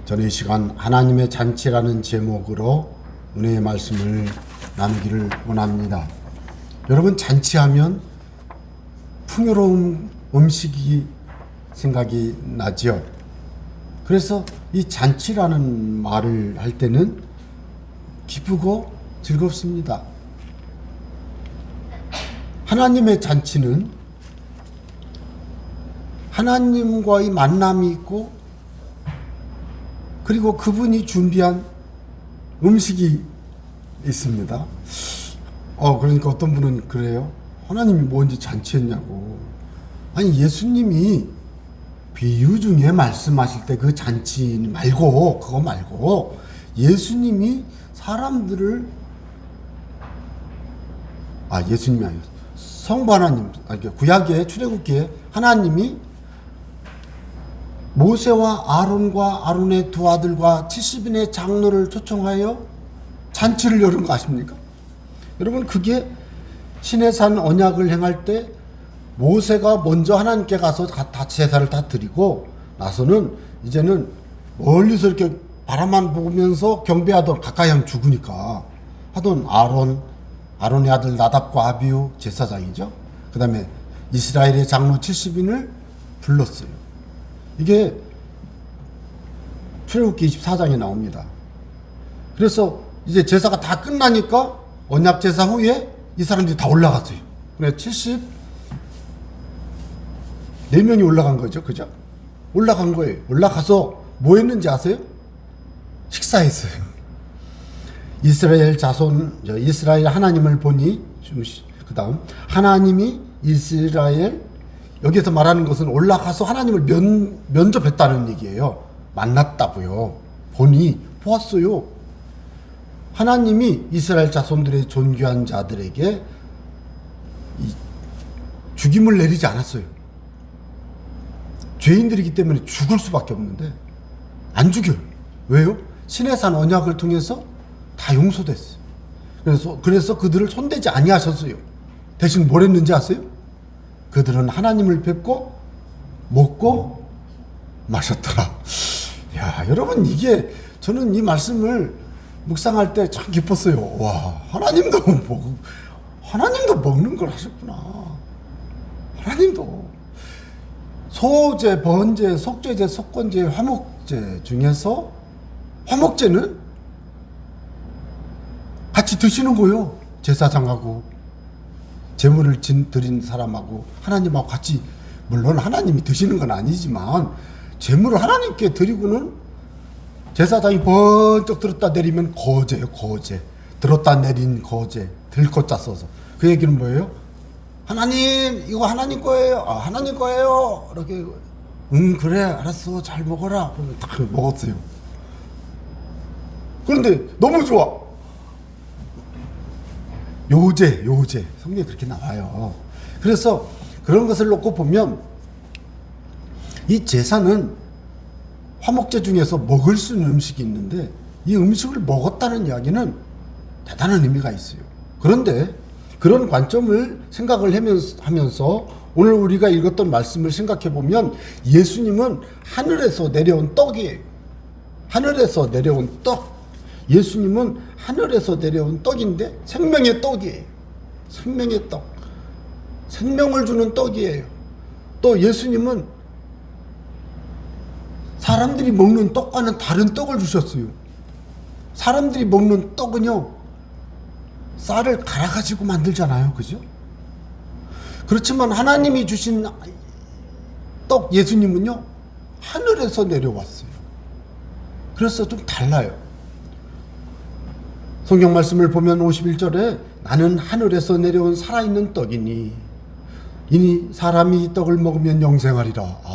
저는 이 시간 하나님의 잔치라는 제목으로 은혜의 말씀을 나누기를 원합니다. 여러분, 잔치하면 풍요로운 음식이 생각이 나죠. 그래서 이 잔치라는 말을 할 때는 기쁘고 즐겁습니다. 하나님의 잔치는 하나님과의 만남이 있고, 그리고 그분이 준비한 음식이 있습니다. 그러니까 어떤 분은 그래요. 하나님이 뭔지 잔치했냐고. 아니, 예수님이 비유 중에 말씀하실 때 그 잔치 말고, 그거 말고, 예수님이 사람들을, 예수님이 아니고, 성부 하나님, 구약의 출애굽기에 하나님이 모세와 아론과 아론의 두 아들과 70인의 장로를 초청하여 잔치를 열은 거 아십니까? 여러분, 그게 시내산 언약을 행할 때 모세가 먼저 하나님께 가서 다 제사를 다 드리고 나서는 이제는 멀리서 이렇게 바라만 보면서 경배하던, 가까이 하면 죽으니까 하던 아론의 아들 나답과 아비후 제사장이죠. 그 다음에 이스라엘의 장로 70인을 불렀어요. 이게 출애굽기 24장에 나옵니다. 그래서 이제 제사가 다 끝나니까 언약 제사 후에 이 사람들이 다 올라갔어요. 그래 74명이 올라간 거죠. 그죠? 올라간 거예요. 올라가서 뭐 했는지 아세요? 식사했어요. 이스라엘 하나님을 보니, 그 다음 하나님이 이스라엘, 여기서 말하는 것은 올라가서 하나님을 면접했다는 얘기예요. 만났다고요. 보았어요. 하나님이 이스라엘 자손들의 존귀한 자들에게 죽임을 내리지 않았어요. 죄인들이기 때문에 죽을 수밖에 없는데 안 죽여요. 왜요? 시내산 언약을 통해서 다 용서됐어요. 그래서 그들을 손대지 아니하셨어요. 대신 뭘 했는지 아세요? 그들은 하나님을 뵙고 먹고 마셨더라. 야, 여러분, 이게 저는 이 말씀을 묵상할 때 참 기뻤어요. 와, 하나님도 먹는 걸 하셨구나. 하나님도 소제, 번제, 속죄제, 속건제, 화목제 중에서 화목제는 같이 드시는 거요. 제사장하고 제물을 드린 사람하고 하나님하고 같이, 물론 하나님이 드시는 건 아니지만 제물을 하나님께 드리고는 제사장이 번쩍 들었다 내리면 거제예요. 거제. 들었다 내린 거제. 들것자 써서. 그 얘기는 뭐예요? 하나님, 이거 하나님 거예요. 하나님 거예요. 이렇게, 그래, 알았어, 잘 먹어라. 그러면 딱 먹었어요. 그런데 너무 좋아. 요제. 성경에 그렇게 나와요. 그래서 그런 것을 놓고 보면 이 제사는 화목제 중에서 먹을 수 있는 음식이 있는데, 이 음식을 먹었다는 이야기는 대단한 의미가 있어요. 그런데 그런 관점을 생각을 하면서 오늘 우리가 읽었던 말씀을 생각해 보면 예수님은 하늘에서 내려온 떡이에요. 하늘에서 내려온 떡. 예수님은 하늘에서 내려온 떡인데 생명의 떡이에요. 생명의 떡. 생명을 주는 떡이에요. 또 예수님은 사람들이 먹는 떡과는 다른 떡을 주셨어요. 사람들이 먹는 떡은요, 쌀을 갈아가지고 만들잖아요. 그죠? 그렇지만 하나님이 주신 떡, 예수님은요, 하늘에서 내려왔어요. 그래서 좀 달라요. 성경 말씀을 보면 51절에 나는 하늘에서 내려온 살아있는 떡이니 이니 사람이 이 떡을 먹으면 영생하리라.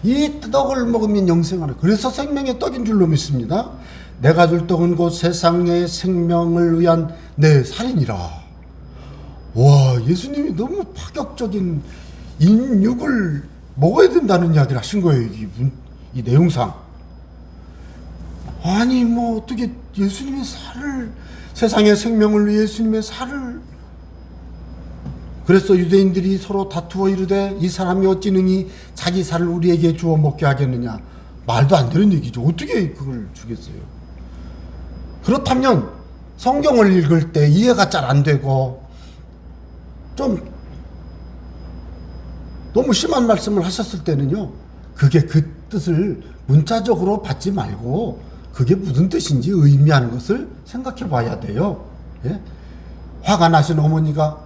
이 떡을 먹으면 영생하라. 그래서 생명의 떡인 줄로 믿습니다. 내가 줄 떡은 곧 세상의 생명을 위한 내 살이니라. 와, 예수님이 너무 파격적인 인육을 먹어야 된다는 이야기를 하신 거예요. 이 내용상. 아니, 어떻게 예수님의 살을, 세상의 생명을 위해 예수님의 살을. 그래서 유대인들이 서로 다투어 이르되 이 사람이 어찌 능히 자기 살을 우리에게 주어 먹게 하겠느냐. 말도 안 되는 얘기죠. 어떻게 그걸 주겠어요? 그렇다면 성경을 읽을 때 이해가 잘 안 되고 좀 너무 심한 말씀을 하셨을 때는요, 그게 그 뜻을 문자적으로 받지 말고 그게 무슨 뜻인지 의미하는 것을 생각해 봐야 돼요. 예? 화가 나신 어머니가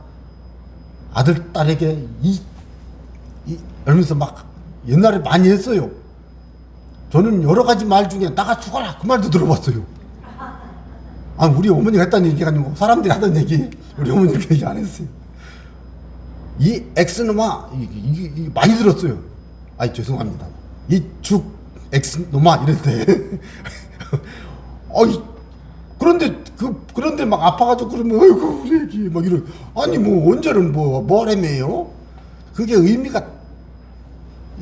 아들, 딸에게 이러면서 막 옛날에 많이 했어요. 저는 여러 가지 말 중에 나가 죽어라 그 말도 들어봤어요. 우리 어머니가 했다는 얘기가 아니고 사람들이 하던 얘기, 우리 어머니가 얘기 안 했어요. 이 엑스놈아, 이게 많이 들었어요. 죄송합니다. 이 죽 엑스놈아 이럴 때. 그런데 막 아파가지고 그러면 아이고 우리 애기 막 이러. 뭐 언제는 뭐라며요? 그게 의미가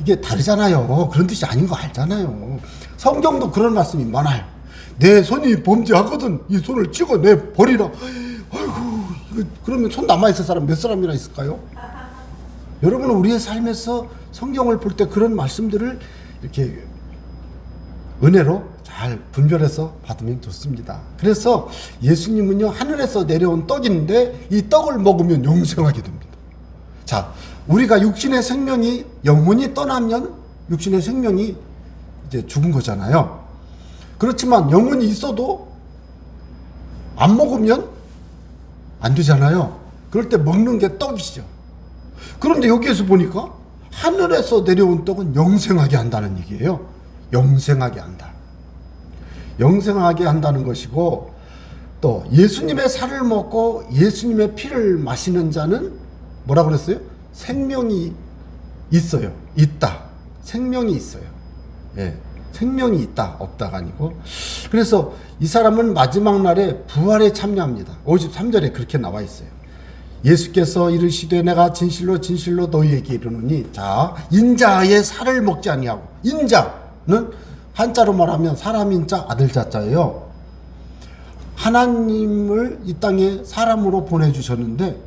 이게 다르잖아요. 그런 뜻이 아닌 거 알잖아요. 성경도 그런 말씀이 많아요. 내 손이 범죄하거든 이 손을 찍어내 버리라. 그러면 손 남아있을 사람 몇 사람이나 있을까요? 여러분은 우리의 삶에서 성경을 볼 때 그런 말씀들을 이렇게 은혜로 잘 분별해서 받으면 좋습니다. 그래서 예수님은요, 하늘에서 내려온 떡인데 이 떡을 먹으면 영생하게 됩니다. 자, 우리가 육신의 생명이 영혼이 떠나면 육신의 생명이 이제 죽은 거잖아요. 그렇지만 영혼이 있어도 안 먹으면 안 되잖아요. 그럴 때 먹는 게 떡이죠. 그런데 여기에서 보니까 하늘에서 내려온 떡은 영생하게 한다는 얘기예요. 영생하게 한다. 영생하게 한다는 것이고, 또 예수님의 살을 먹고 예수님의 피를 마시는 자는 뭐라고 그랬어요? 생명이 있어요. 있다. 생명이 있어요. 예. 생명이 있다. 없다가 아니고. 그래서 이 사람은 마지막 날에 부활에 참여합니다. 53절에 그렇게 나와 있어요. 예수께서 이르시되 내가 진실로 진실로 너희에게 이르노니, 자, 인자의 살을 먹지 아니하고, 인자는 한자로 말하면 사람인자 아들자자예요. 하나님을 이 땅에 사람으로 보내주셨는데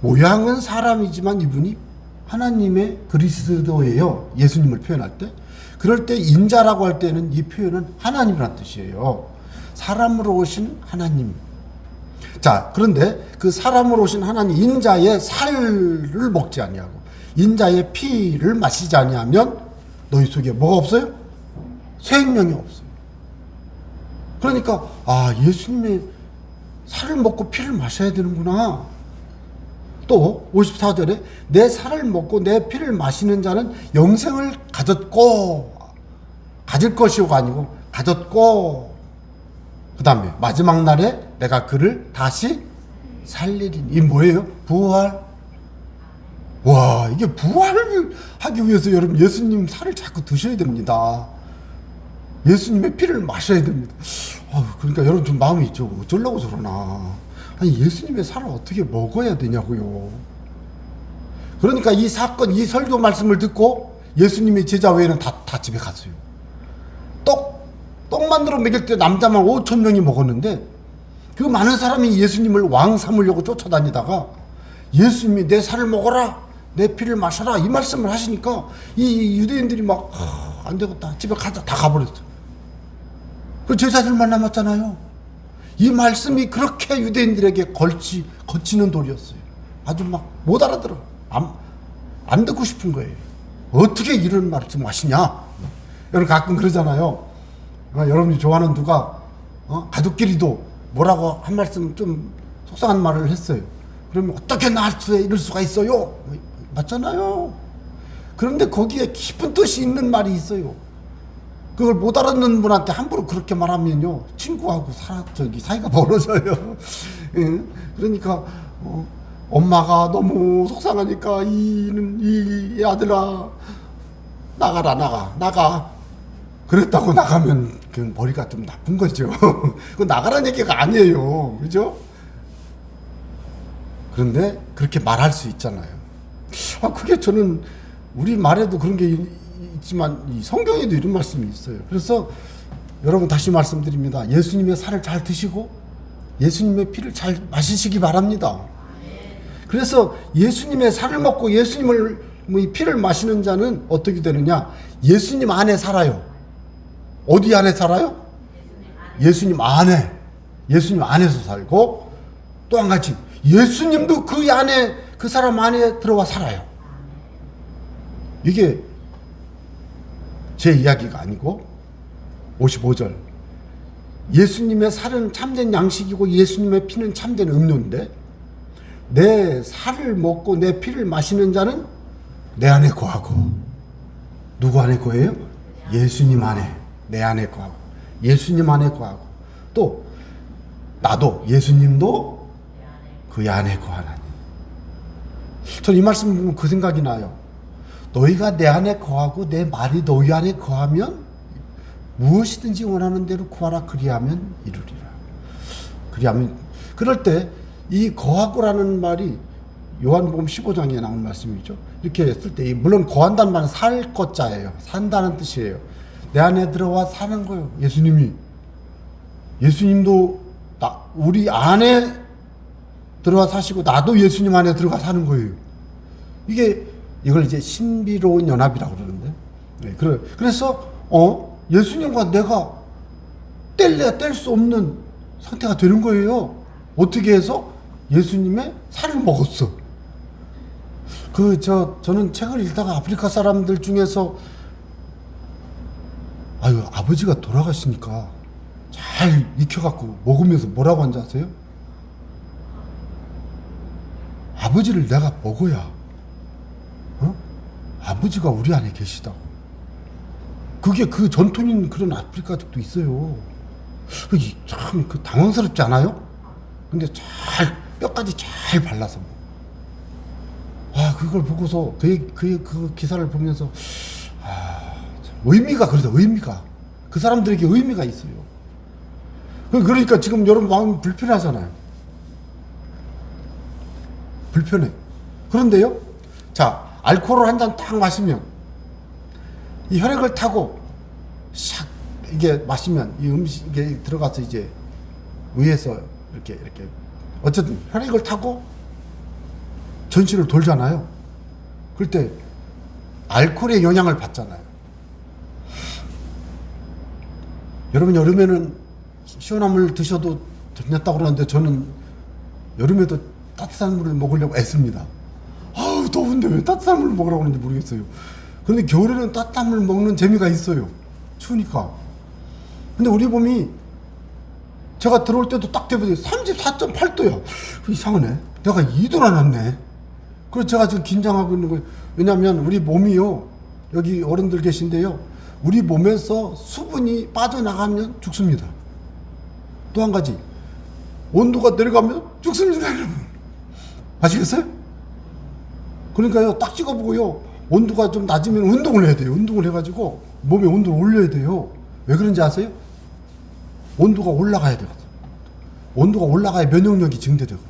모양은 사람이지만 이분이 하나님의 그리스도예요. 예수님을 표현할 때. 그럴 때 인자라고 할 때는 이 표현은 하나님이라는 뜻이에요. 사람으로 오신 하나님. 자, 그런데 그 사람으로 오신 하나님 인자의 살을 먹지 아니하고 인자의 피를 마시지 아니하면 너희 속에 뭐가 없어요? 생명이 없어요. 그러니까 예수님의 살을 먹고 피를 마셔야 되는구나. 또 54절에 내 살을 먹고 내 피를 마시는 자는 영생을 가질 것이오가 아니고 가졌고, 그 다음에 마지막 날에 내가 그를 다시 살리리니. 이 뭐예요? 부활. 와, 이게 부활을 하기 위해서 여러분 예수님 살을 자꾸 드셔야 됩니다. 예수님의 피를 마셔야 됩니다. 그러니까 여러분 좀 마음이 있죠. 어쩌려고 저러나. 예수님의 살을 어떻게 먹어야 되냐고요. 그러니까 이 사건, 이 설교 말씀을 듣고 예수님의 제자 외에는 다 집에 갔어요. 떡 만들어 먹일 때 남자만 5,000명이 먹었는데 그 많은 사람이 예수님을 왕 삼으려고 쫓아다니다가 예수님이 내 살을 먹어라, 내 피를 마셔라 이 말씀을 하시니까 이 유대인들이 막 안 되겠다, 집에 가자, 다 가버렸어요. 그 제자들만 남았잖아요. 이 말씀이 그렇게 유대인들에게 거치는 돌이었어요. 아주 막 못 알아들어. 안 듣고 싶은 거예요. 어떻게 이런 말씀 하시냐. 여러분 가끔 그러잖아요. 여러분이 좋아하는 누가 가족끼리도 뭐라고 한 말씀 좀 속상한 말을 했어요. 그러면 어떻게 나한테 이럴 수가 있어요? 맞잖아요. 그런데 거기에 깊은 뜻이 있는 말이 있어요. 그걸 못 알아듣는 분한테 함부로 그렇게 말하면요, 친구하고 사이가 멀어져요. 그러니까 엄마가 너무 속상하니까 이 아들아 나가 그랬다고 나가면 그 머리가 좀 나쁜 거죠. 그 나가라는 얘기가 아니에요. 그죠? 그런데 그렇게 말할 수 있잖아요. 그게 저는 우리 말에도 그런 게 있지만 이 성경에도 이런 말씀이 있어요. 그래서 여러분 다시 말씀드립니다. 예수님의 살을 잘 드시고 예수님의 피를 잘 마시시기 바랍니다. 그래서 예수님의 살을 먹고 예수님의 피를 마시는 자는 어떻게 되느냐? 예수님 안에 살아요. 어디 안에 살아요? 예수님 안에. 예수님 안에서 살고, 또 한 가지 예수님도 그 안에, 그 사람 안에 들어와 살아요. 이게 제 이야기가 아니고 55절, 예수님의 살은 참된 양식이고 예수님의 피는 참된 음료인데, 내 살을 먹고 내 피를 마시는 자는 내 안에 거하고, 누구 안에 거해요? 예수님 안에, 내 안에 거하고, 예수님 안에 거하고, 또 나도, 예수님도 그 안에 거하나니. 저는 이 말씀 보면 그 생각이 나요. 너희가 내 안에 거하고 내 말이 너희 안에 거하면 무엇이든지 원하는 대로 구하라, 그리하면 이루리라. 그리하면, 그럴 때 이 거하고라는 말이 요한복음 15장에 나온 말씀이죠. 이렇게 쓸 때, 물론 거한다는 말은 살 것자예요. 산다는 뜻이에요. 내 안에 들어와 사는 거예요. 예수님도 우리 안에 들어와 사시고, 나도 예수님 안에 들어가 사는 거예요. 이걸 이제 신비로운 연합이라고 그러는데, 네, 그래서 예수님과 내가 뗄래야 뗄 수 없는 상태가 되는 거예요. 어떻게 해서? 예수님의 살을 먹었어. 저는 책을 읽다가 아프리카 사람들 중에서, 아버지가 돌아가시니까 잘 익혀갖고 먹으면서 뭐라고 한지 아세요? 아버지를 내가 먹어야 아버지가 우리 안에 계시다고. 그게 그 전통인 그런 아프리카족도 있어요. 참 당황스럽지 않아요? 근데 뼈까지 잘 발라서 그걸 보고서 그 기사를 보면서 의미가, 그래서 의미가, 그 사람들에게 의미가 있어요. 그러니까 지금 여러분 마음이 불편하잖아요. 불편해. 그런데요, 자, 알코올을 한 잔 딱 마시면, 이 혈액을 타고 샥 이게 마시면, 이 음식에 들어가서 이제 위에서 이렇게 어쨌든 혈액을 타고 전신을 돌잖아요. 그럴 때 알코올의 영향을 받잖아요. 여러분, 여름에는 시원한 물 드셔도 괜찮다고 그러는데, 저는 여름에도 따뜻한 물을 먹으려고 애씁니다. 더운데 왜 따뜻한 물을 먹으라고 하는지 모르겠어요. 그런데 겨울에는 따뜻한 물 먹는 재미가 있어요. 추우니까. 근데 우리 몸이, 제가 들어올 때도 딱 대보세요. 34.8도야. 이상하네. 내가 2도나 났네. 그래서 제가 지금 긴장하고 있는 거예요. 왜냐하면 우리 몸이요, 여기 어른들 계신데요, 우리 몸에서 수분이 빠져나가면 죽습니다. 또 한 가지, 온도가 내려가면 죽습니다, 여러분. 아시겠어요? 그러니까요, 딱 찍어보고요, 온도가 좀 낮으면 운동을 해야 돼요. 운동을 해가지고 몸의 온도를 올려야 돼요. 왜 그런지 아세요? 온도가 올라가야 되거든. 온도가 올라가야 면역력이 증대되거든.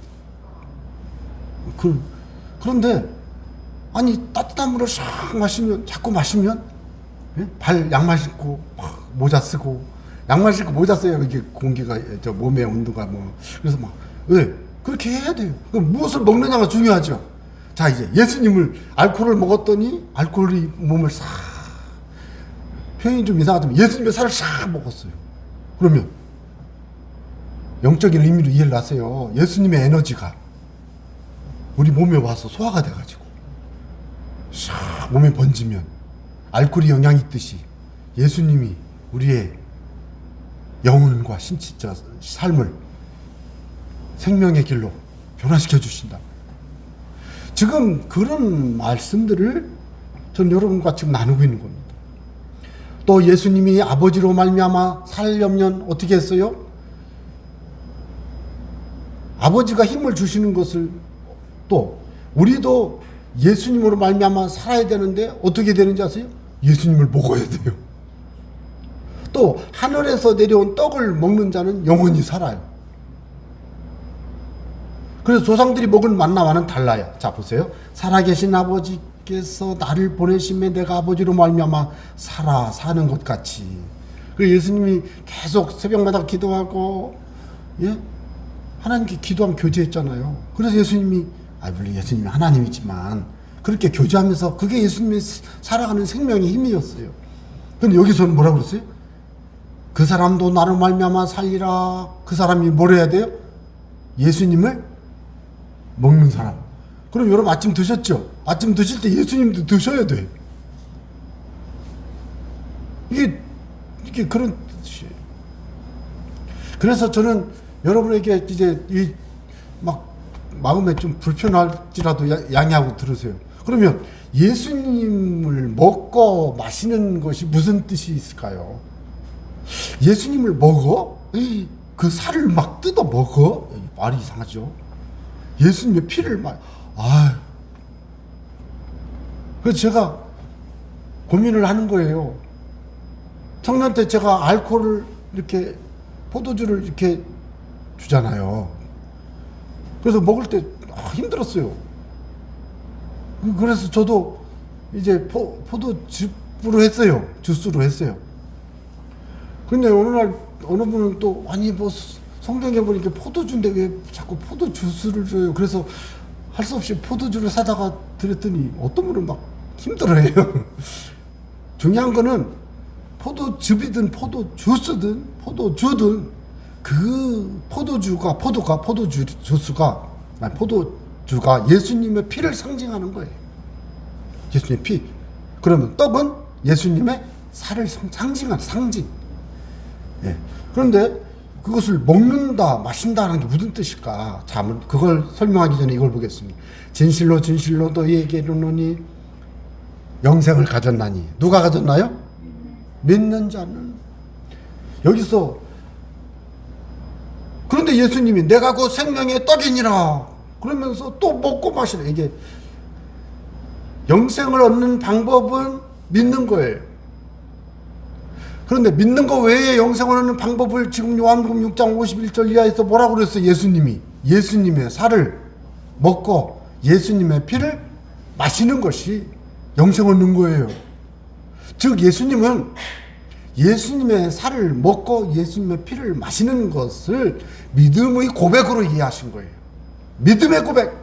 그런데 따뜻한 물을 싹 마시면, 자꾸 마시면, 양말 신고 모자 쓰고, 양말 신고 모자 써야 이게 공기가, 몸의 온도가 그래서 왜 그렇게 해야 돼요. 그럼 무엇을 먹느냐가 중요하죠. 자, 이제 예수님을, 알코올을 먹었더니 알코올이 몸을 싹, 표현이 좀 이상하지만 예수님의 살을 싹 먹었어요. 그러면 영적인 의미로 이해를 하세요. 예수님의 에너지가 우리 몸에 와서 소화가 돼가지고 싹 몸에 번지면, 알코올이 영향이 있듯이 예수님이 우리의 영혼과 삶을 생명의 길로 변화시켜 주신다. 지금 그런 말씀들을 전 여러분과 지금 나누고 있는 겁니다. 또 예수님이 아버지로 말미암아 살려면 어떻게 했어요? 아버지가 힘을 주시는 것을, 또 우리도 예수님으로 말미암아 살아야 되는데 어떻게 되는지 아세요? 예수님을 먹어야 돼요. 또 하늘에서 내려온 떡을 먹는 자는 영원히 살아요. 그래서 조상들이 먹은 만나와는 달라요. 자, 보세요. 살아계신 아버지께서 나를 보내심에 내가 아버지로 말미암아 사는 것 같이. 그래서 예수님이 계속 새벽마다 기도하고, 하나님께 기도하면 교제했잖아요. 그래서 예수님이, 물론 예수님이 하나님이지만 그렇게 교제하면서 그게 예수님이 살아가는 생명의 힘이었어요. 근데 여기서는 뭐라고 그랬어요? 그 사람도 나로 말미암아 살리라. 그 사람이 뭘 해야 돼요? 예수님을 먹는 사람. 그럼 여러분 아침 드셨죠? 아침 드실 때 예수님도 드셔야 돼. 이게 그런 뜻이에요. 그래서 저는 여러분에게 이제 막 마음에 좀 불편할지라도 양해하고 들으세요. 그러면 예수님을 먹고 마시는 것이 무슨 뜻이 있을까요? 예수님을 먹어? 그 살을 막 뜯어 먹어? 말이 이상하죠. 예수님의 피를 그래서 제가 고민을 하는 거예요. 청년 때 제가 알코올을 이렇게 포도주를 이렇게 주잖아요. 그래서 먹을 때 힘들었어요. 그래서 저도 이제 포도즙으로 했어요. 주스로 했어요. 근데 어느 날 어느 분은 또 아니 뭐 성경에 보니까 포도주인데 왜 자꾸 포도 주스를 줘요? 그래서 할 수 없이 포도주를 사다가 드렸더니 어떤 분은 막 힘들어해요. 중요한 거는 포도즙이든 포도주스든 포도주든 그 포도주가 예수님의 피를 상징하는 거예요. 예수님의 피. 그러면 떡은 예수님의 살을 상징하는 상징. 예. 그런데 그것을 먹는다, 마신다는 게 무슨 뜻일까? 자, 그걸 설명하기 전에 이걸 보겠습니다. 진실로 진실로 너희에게 이르노니 영생을 가졌나니. 누가 가졌나요? 믿는 자는. 여기서 그런데 예수님이 내가 그 생명의 떡이니라 그러면서 또 먹고 마시라. 이게 영생을 얻는 방법은 믿는 거예요. 그런데 믿는 거 외에 영생을 얻는 방법을 지금 요한복음 6장 51절 이하에서 뭐라고 그랬어요? 예수님의 살을 먹고 예수님의 피를 마시는 것이 영생 얻는 거예요. 즉 예수님은 예수님의 살을 먹고 예수님의 피를 마시는 것을 믿음의 고백으로 이해하신 거예요. 믿음의 고백.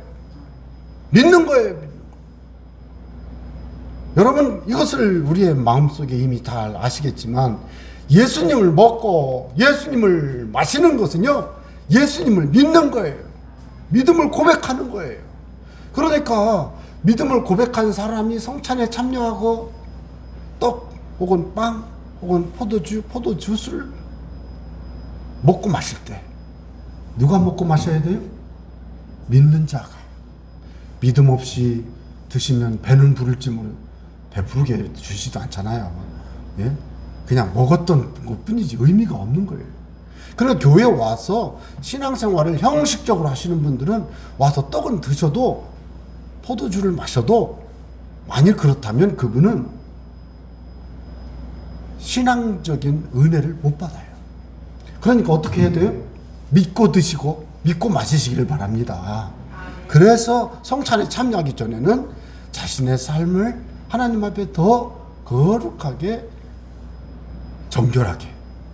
믿는 거예요. 여러분 이것을 우리의 마음속에 이미 다 아시겠지만 예수님을 먹고 예수님을 마시는 것은요 예수님을 믿는 거예요. 믿음을 고백하는 거예요. 그러니까 믿음을 고백한 사람이 성찬에 참여하고 떡 혹은 빵 혹은 포도주스를 먹고 마실 때 누가 먹고 마셔야 돼요? 믿는 자가. 믿음 없이 드시면 배는 부를지 모르 배부르게 주시지도 않잖아요. 예? 그냥 먹었던 것 뿐이지 의미가 없는 거예요. 그러나 교회에 와서 신앙생활을 형식적으로 하시는 분들은 와서 떡은 드셔도 포도주를 마셔도 만일 그렇다면 그분은 신앙적인 은혜를 못 받아요. 그러니까 어떻게 해야 돼요? 믿고 드시고 믿고 마시시기를 바랍니다. 그래서 성찬에 참여하기 전에는 자신의 삶을 하나님 앞에 더 거룩하게 정결하게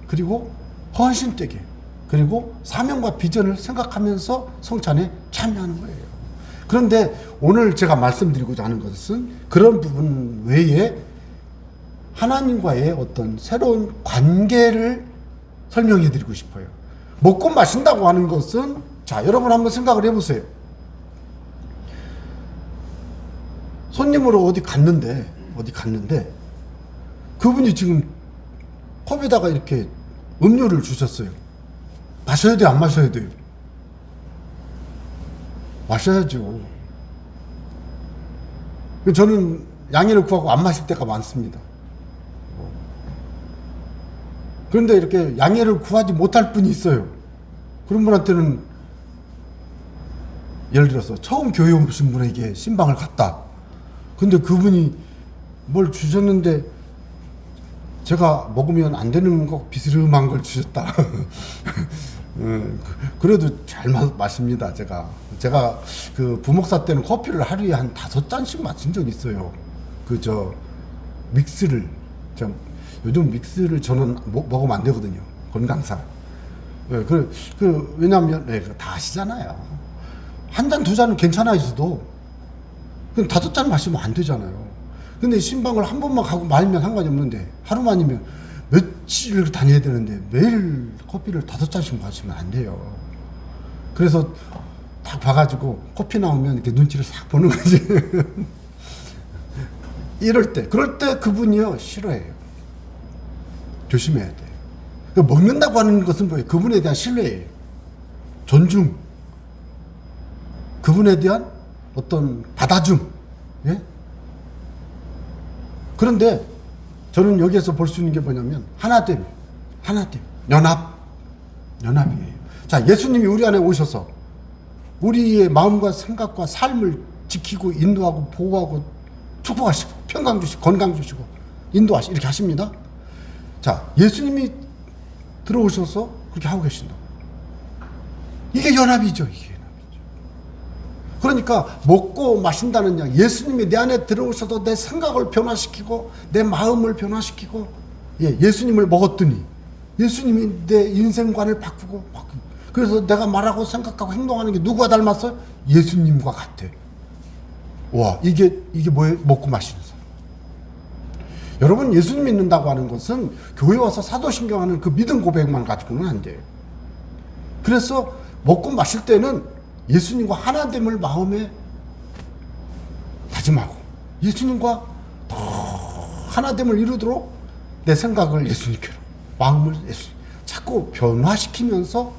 그리고 헌신되게 그리고 사명과 비전을 생각하면서 성찬에 참여하는 거예요. 그런데 오늘 제가 말씀드리고자 하는 것은 그런 부분 외에 하나님과의 어떤 새로운 관계를 설명해 드리고 싶어요. 먹고 마신다고 하는 것은 자 여러분 한번 생각을 해보세요. 손님으로 어디 갔는데 그분이 지금 컵에다가 이렇게 음료를 주셨어요. 마셔야 돼요? 안 마셔야 돼요? 마셔야죠. 저는 양해를 구하고 안 마실 때가 많습니다. 그런데 이렇게 양해를 구하지 못할 분이 있어요. 그런 분한테는 예를 들어서 처음 교회 오신 분에게 신방을 갔다. 근데 그분이 뭘 주셨는데 제가 먹으면 안 되는 거 비스름한 걸 주셨다. 그래도 잘 마십니다. 제가 그 부목사 때는 커피를 하루에 한 5잔씩 마신 적이 있어요. 믹스를 요즘 믹스를 저는 먹으면 안 되거든요. 건강상. 왜냐하면 다 아시잖아요. 한 잔, 두 잔은 괜찮아지도 그럼 5잔 마시면 안 되잖아요. 근데 신방을 한 번만 가고 말면 상관이 없는데 하루만이면 며칠을 다녀야 되는데 매일 커피를 5잔씩 마시면 안 돼요. 그래서 딱 봐가지고 커피 나오면 이렇게 눈치를 싹 보는 거지. 그럴 때 그분이요, 싫어해요. 조심해야 돼. 먹는다고 하는 것은 뭐예요? 그분에 대한 신뢰예요. 존중. 그분에 대한 어떤 받아줌. 예? 그런데 저는 여기에서 볼 수 있는 게 뭐냐면 하나됨, 연합이에요. 자, 예수님이 우리 안에 오셔서 우리의 마음과 생각과 삶을 지키고 인도하고 보호하고 축복하시고 평강 주시고 건강 주시고 인도하시고 이렇게 하십니다. 자, 예수님이 들어오셔서 그렇게 하고 계신다. 이게 연합이죠. 그러니까 먹고 마신다는 양, 예수님이 내 안에 들어오셔서 내 생각을 변화시키고 내 마음을 변화시키고, 예수님을 먹었더니 예수님이 내 인생관을 바꾸고 그래서 내가 말하고 생각하고 행동하는 게 누구와 닮았어요? 예수님과 같아. 와, 이게 뭐예요? 먹고 마시는 사람. 여러분, 예수님 믿는다고 하는 것은 교회 와서 사도신경하는 그 믿음 고백만 가지고는 안 돼요. 그래서 먹고 마실 때는 예수님과 하나됨을 마음에 다짐하고 예수님과 더 하나됨을 이루도록 내 생각을 예수님께로, 마음을 예수님 자꾸 변화시키면서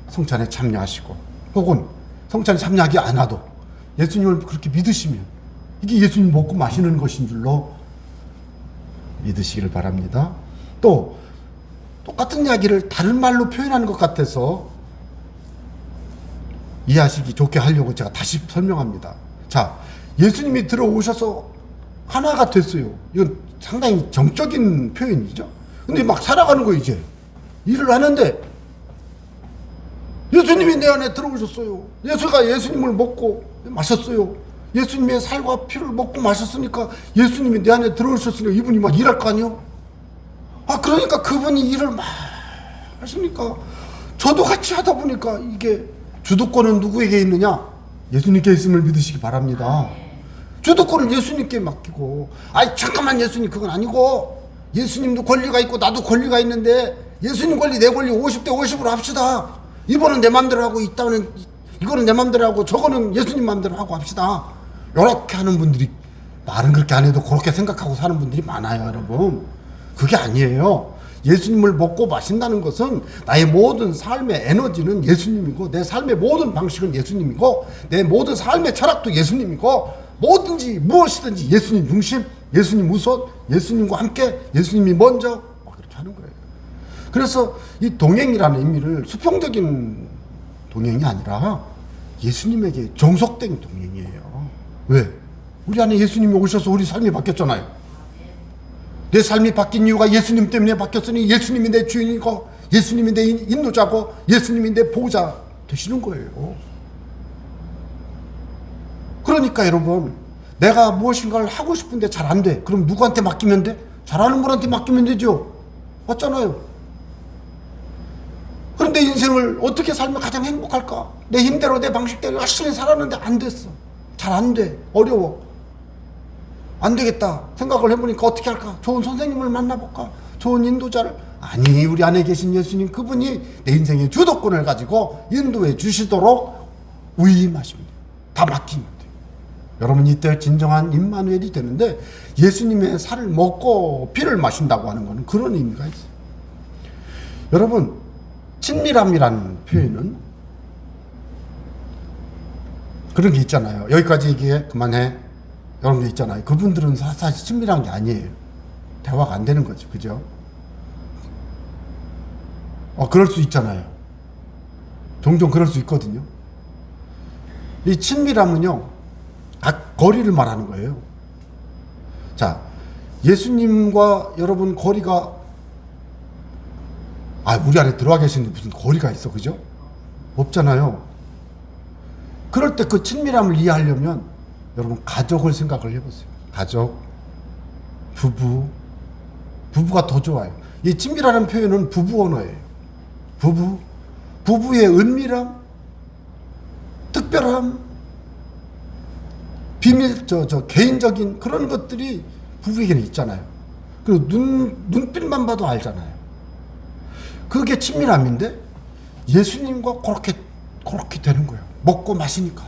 성찬에 참여하시고, 혹은 성찬에 참여하지 않아도 예수님을 그렇게 믿으시면 이게 예수님 먹고 마시는 것인 줄로 믿으시기를 바랍니다. 또 똑같은 이야기를 다른 말로 표현하는 것 같아서 이해하시기 좋게 하려고 제가 다시 설명합니다. 자, 예수님이 들어오셔서 하나가 됐어요. 이건 상당히 정적인 표현이죠. 근데 막 살아가는 거, 이제 일을 하는데 예수님이 내 안에 들어오셨어요. 예수님을 먹고 마셨어요. 예수님의 살과 피를 먹고 마셨으니까 예수님이 내 안에 들어오셨으니까 이분이 막 일할 거 아니요? 그러니까 그분이 일을 막 하시니까 저도 같이 하다 보니까 이게 주도권은 누구에게 있느냐? 예수님께 있음을 믿으시기 바랍니다. 주도권을 예수님께 맡기고, 잠깐만, 예수님 그건 아니고, 예수님도 권리가 있고 나도 권리가 있는데 예수님 권리 내 권리 50대 50으로 합시다. 이번은 내 맘대로 하고, 이거는 내 맘대로 하고, 저거는 예수님 맘대로 하고 합시다. 이렇게 하는 분들이, 말은 그렇게 안 해도 그렇게 생각하고 사는 분들이 많아요, 여러분. 그게 아니에요. 예수님을 먹고 마신다는 것은 나의 모든 삶의 에너지는 예수님이고, 내 삶의 모든 방식은 예수님이고, 내 모든 삶의 철학도 예수님이고, 뭐든지 무엇이든지 예수님 중심, 예수님 우선, 예수님과 함께, 예수님이 먼저, 그렇게 하는 거예요. 그래서 이 동행이라는 의미를 수평적인 동행이 아니라 예수님에게 종속된 동행이에요. 왜? 우리 안에 예수님이 오셔서 우리 삶이 바뀌었잖아요. 내 삶이 바뀐 이유가 예수님 때문에 바뀌었으니 예수님이 내 주인이고, 예수님이 내 인도자고, 예수님이 내 보호자 되시는 거예요. 그러니까 여러분, 내가 무엇인가를 하고 싶은데 잘 안 돼. 그럼 누구한테 맡기면 돼? 잘하는 분한테 맡기면 되죠. 맞잖아요. 그런데 인생을 어떻게 살면 가장 행복할까? 내 힘대로, 내 방식대로 열심히 살았는데 안 됐어. 잘 안 돼. 어려워. 안 되겠다 생각을 해보니까 어떻게 할까? 좋은 선생님을 만나볼까? 좋은 인도자를? 아니, 우리 안에 계신 예수님, 그분이 내 인생의 주도권을 가지고 인도해 주시도록 위임하십니다. 다 맡깁니다. 여러분, 이때 진정한 임마누엘이 되는데, 예수님의 살을 먹고 피를 마신다고 하는 것은 그런 의미가 있어요. 여러분, 친밀함이라는 표현은 그런 게 있잖아요. 여기까지 얘기해, 그만해, 이런 게 있잖아요. 그분들은 사실 친밀한 게 아니에요. 대화가 안 되는 거죠. 그죠? 그럴 수 있잖아요. 종종 그럴 수 있거든요. 이 친밀함은요, 거리를 말하는 거예요. 자, 예수님과 여러분 거리가, 우리 안에 들어와 계시는데 무슨 거리가 있어, 그죠? 없잖아요. 그럴 때 그 친밀함을 이해하려면 여러분 가족을 생각을 해보세요. 가족, 부부가 더 좋아요. 이 친밀하는 표현은 부부 언어예요. 부부의 은밀함, 특별함, 비밀, 개인적인 그런 것들이 부부에게는 있잖아요. 그리고 눈빛만 봐도 알잖아요. 그게 친밀함인데 예수님과 그렇게 되는 거예요. 먹고 마시니까.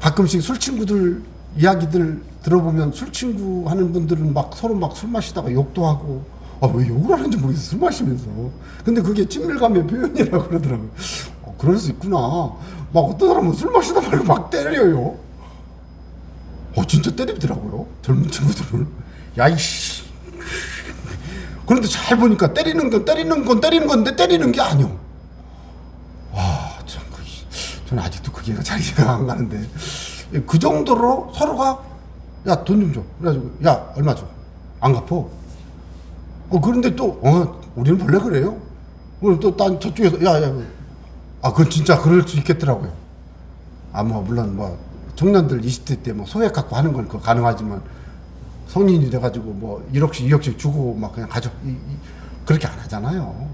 가끔씩 술 친구들 이야기들 들어보면 술 친구 하는 분들은 막 서로 막 술 마시다가 욕도 하고, 왜 욕을 하는지 모르겠어, 술 마시면서. 근데 그게 친밀감의 표현이라고 그러더라고요. 그럴 수 있구나. 막 어떤 사람은 술 마시다 말고 막 때려요. 진짜 때리더라고요, 젊은 친구들은. 야, 이씨. 그런데 잘 보니까 때리는 건데 때리는 게 아니오. 와, 참, 저는 아직도 그게 잘 이해가 안 가는데. 그 정도로 서로가, 야, 돈 좀 줘. 그래가지고, 야, 얼마 줘. 안 갚어. 그런데 또, 우리는 원래 그래요. 그럼 또, 딴 저쪽에서, 그건 진짜 그럴 수 있겠더라고요. 물론, 청년들 20대 때 소액 갖고 하는 건 그거 가능하지만, 성인이 돼가지고 1억씩, 2억씩 주고 막 그냥 가져. 그렇게 안 하잖아요.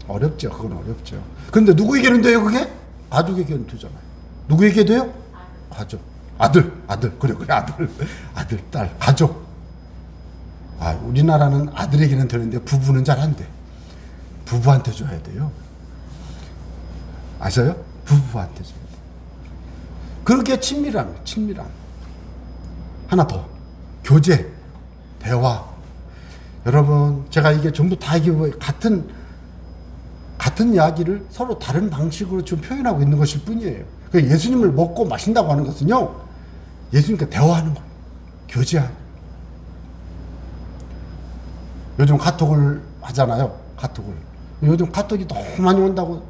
어렵죠. 그건 어렵죠. 근데 누구에게는 돼요, 그게? 가족에게는 되잖아요. 누구에게 돼요? 가족. 아들. 그래, 아들, 딸, 가족. 우리나라는 아들에게는 되는데 부부는 잘 안 돼. 부부한테 줘야 돼요. 아셔요? 부부한테 줘야 돼. 그렇게 친밀함. 하나 더. 교제, 대화. 여러분, 제가 이게 전부 다 이게 같은 이야기를 서로 다른 방식으로 좀 표현하고 있는 것일 뿐이에요. 예수님을 먹고 마신다고 하는 것은요, 예수님과 대화하는 거예요. 교제하는. 요즘 카톡을 하잖아요. 요즘 카톡이 너무 많이 온다고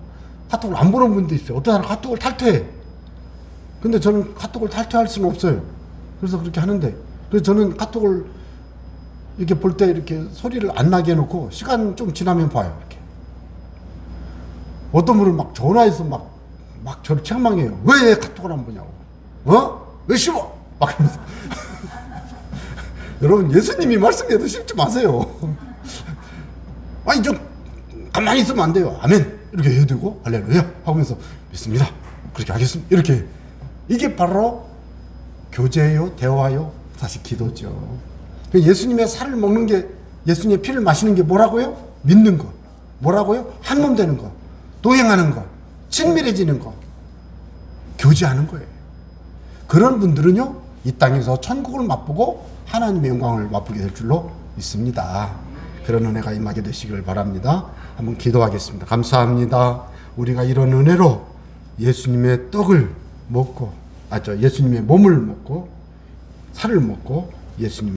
카톡을 안 보는 분도 있어요. 어떤 사람 카톡을 탈퇴해. 근데 저는 카톡을 탈퇴할 수는 없어요. 그래서 그렇게 하는데, 그래서 저는 카톡을 이렇게 볼 때 이렇게 소리를 안 나게 해놓고 시간 좀 지나면 봐요. 이렇게. 어떤 분은 막 전화해서 막 저를 책망해요. 왜 카톡을 안 보냐고. 왜 씹어? 막 이러면서. 여러분, 예수님이 말씀해도 씹지 마세요. 좀 가만히 있으면 안 돼요. 아멘. 이렇게 해야 되고, 할렐루야 하면서 믿습니다. 그렇게 하겠습니다. 이렇게. 이게 바로 교제요, 대화요, 사실 기도죠. 예수님의 살을 먹는 게, 예수님의 피를 마시는 게 뭐라고요? 믿는 거. 뭐라고요? 한 몸 되는 거. 동행하는 거. 친밀해지는 거. 교제하는 거예요. 그런 분들은요, 이 땅에서 천국을 맛보고 하나님의 영광을 맛보게 될 줄로 믿습니다. 그런 은혜가 임하게 되시길 바랍니다. 한번 기도하겠습니다. 감사합니다. 우리가 이런 은혜로 예수님의 떡을 먹고, 예수님의 몸을 먹고, 살을 먹고, 예수님